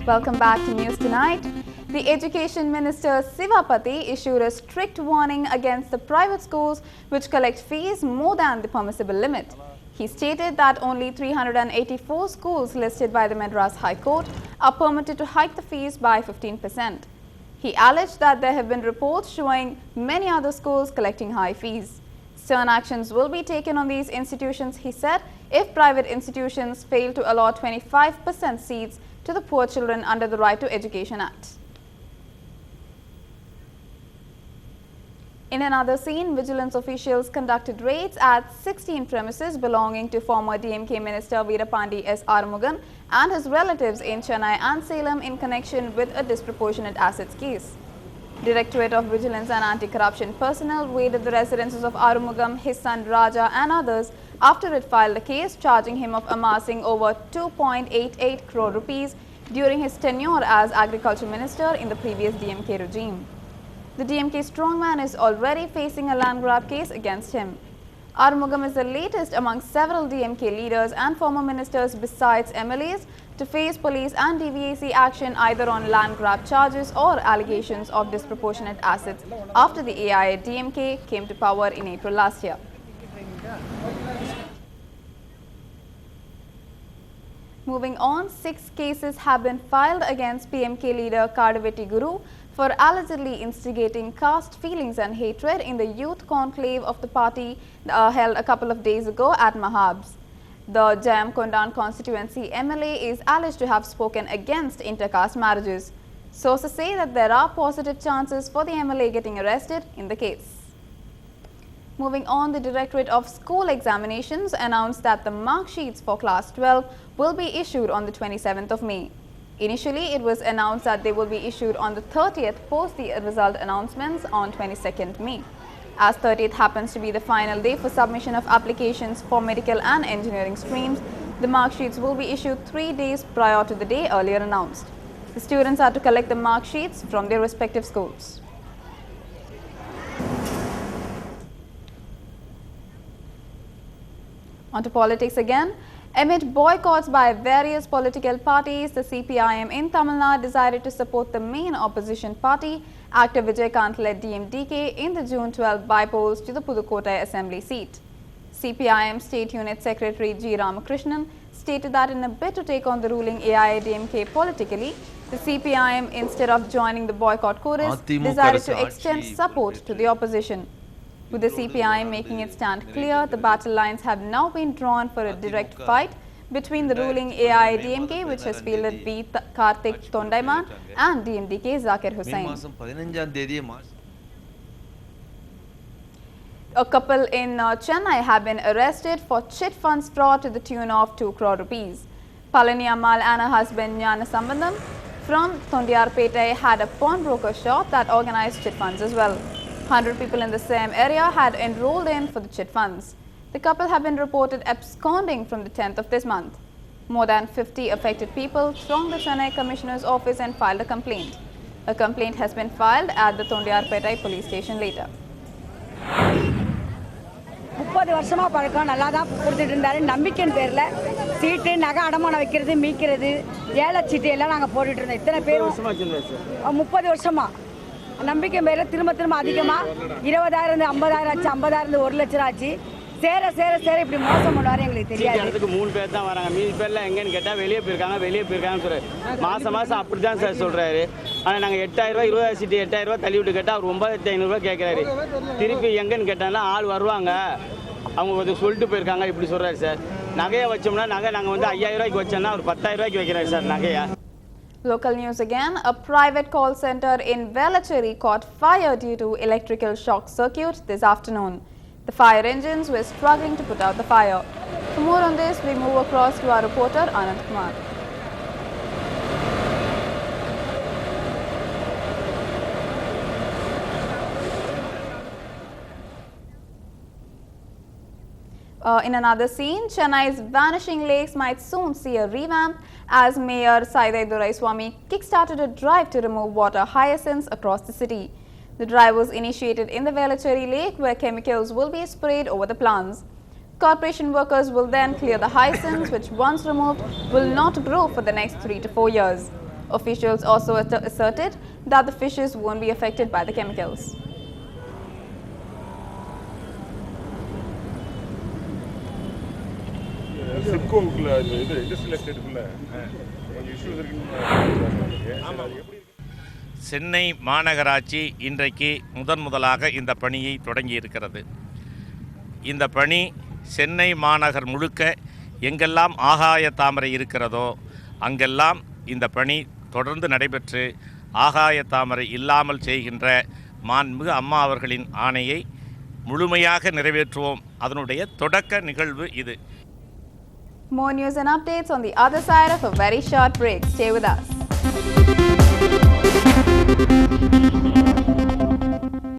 Welcome back to News Tonight. The Education Minister Sivapati issued a strict warning against the private schools which collect fees more than the permissible limit. He stated that only 384 schools listed by the Madras High Court are permitted to hike the fees by 15%. He alleged that there have been reports showing many other schools collecting high fees. Stern actions will be taken on these institutions, he said, if private institutions fail to allot 25% seats to the poor children under the Right to Education Act. In another scene, vigilance officials conducted raids at 16 premises belonging to former DMK Minister Veerapandi S. Arumugan and his relatives in Chennai and Salem in connection with a disproportionate assets case. Directorate of Vigilance and Anti-Corruption personnel raided the residences of Arumugam, his son Raja and others after it filed a case charging him of amassing over 2.88 crore rupees during his tenure as Agriculture Minister in the previous DMK regime. The DMK strongman is already facing a land grab case against him. Arumugam is the latest among several DMK leaders and former ministers besides MLAs to face police and DVAC action either on land grab charges or allegations of disproportionate assets after the AIA-DMK came to power in April last year. Moving on, 6 cases have been filed against PMK leader Kadaveti Guru for allegedly instigating caste feelings and hatred in the youth conclave of the party held a couple of days ago at Mahabs. The Jayamkondan constituency MLA is alleged to have spoken against intercaste marriages. Sources say that there are positive chances for the MLA getting arrested in the case. Moving on, the Directorate of School Examinations announced that the mark sheets for Class 12 will be issued on the 27th of May. Initially, it was announced that they will be issued on the 30th post the result announcements on 22nd May. As 30th happens to be the final day for submission of applications for medical and engineering streams, the mark sheets will be issued 3 days prior to the day earlier announced. The students are to collect the mark sheets from their respective schools. On to politics again. Amid boycotts by various political parties, the CPIM in Tamil Nadu decided to support the main opposition party, actor Vijaykanth-led DMDK, in the June 12 by-polls to the Pudukkottai Assembly seat. CPIM State Unit Secretary G. Ramakrishnan stated that in a bid to take on the ruling AIA-DMK politically, the CPIM, instead of joining the boycott chorus, decided to extend support to the opposition. With the CPIM making its stand clear, the battle lines have now been drawn for a direct fight between the ruling AIA-DMK, which has fielded V. Karthik Tondaiman, and DMDK Zakir Hussain. A couple in Chennai have been arrested for chit funds fraud to the tune of 2 crore rupees. Palani Ammal and her husband Jnana Sambandam from Thondiarpete had a pawnbroker shop that organized chit funds as well. 100 people in the same area had enrolled in for the chit funds. The couple have been reported absconding from the 10th of this month. More than 50 affected people thronged the Chennai Commissioner's office and filed a complaint. A complaint has been filed at the Thondiarpete police station later. 30 வருஷமா பழக்கம் நல்லா தான் கொடுத்துட்டு இருந்தாரு நம்பிக்கையின் பேர்ல சீட்டு நகை அடமானம் வைக்கிறது மீக்கிறது ஏல சீட்டு எல்லாம் நாங்க போட்டுட்டு இருந்தோம் இத்தனை பேரும் 30 வருஷமா நம்பிக்கை பேர்ல திரும்ப அதிகமா 20000 இருந்து 50000 ஆச்சு 50000 இருந்து 1 லட்சம் ஆச்சு சேர இப்படி மோசம் பண்ணுவாரு எங்களுக்கு தெரியாது அதுக்கு 3 பேர் தான் வராங்க மீதி பேர்ல எங்கன்னு கேட்டா வெளிய போயிருக்காங்கன்னு சொல்றாரு மாசம் அப்படி தான் சார் சொல்றாரு ஆனா நாங்க 8000 ரூபாய் 20000 சீட்டு 8000 ரூபாய் தள்ளி விட்டு கேட்டா அவர் 9500 ரூபாய் கேக்குறாரு திருப்பி எங்கன்னு கேட்டானா ஆள் வருவாங்க அவங்க வந்து சொல்லிட்டு போயிருக்காங்க இப்படி சொல்றாரு சார் நகைய வச்சோம்னா நகை நாங்க வந்து 5000 ரூபாய்க்கு வச்சோம்னா அவர் 10000 ரூபாய்க்கு வைக்கிறாரு சார் நகையா Local news again. A private call center in Velachery caught fire due to electrical shock circuit this afternoon. The fire engines were struggling to put out the fire. For more on this, we move across to our reporter Anand Kumar. In another scene, Chennai's vanishing lakes might soon see a revamp as Mayor Saidai Duraiswamy kick-started a drive to remove water hyacinths across the city. The drive was initiated in the Velachery lake where chemicals will be sprayed over the plants. Corporation workers will then clear the hyacinths, which once removed will not grow for the next 3 to 4 years. Officials also asserted that the fishes won't be affected by the chemicals. Chennai மாநகராட்சி இன்றைக்கு முதலாக இந்த பணியை தொடங்கியிருக்கிறது. இந்த பணி சென்னை மாநகர் முழுக்க எங்கெல்லாம் ஆகாய தாமரை இருக்கிறதோ அங்கெல்லாம் இந்த பணி தொடர்ந்து நடைபெற்று ஆகாய தாமரை இல்லாமல் செய்கின்ற மாண்புமிகு அம்மா அவர்களின் ஆணையை முழுமையாக நிறைவேற்றுவோம். அதனுடைய தொடக்க நிகழ்வு இது. More news and updates on the other side of a very short break. Stay with us.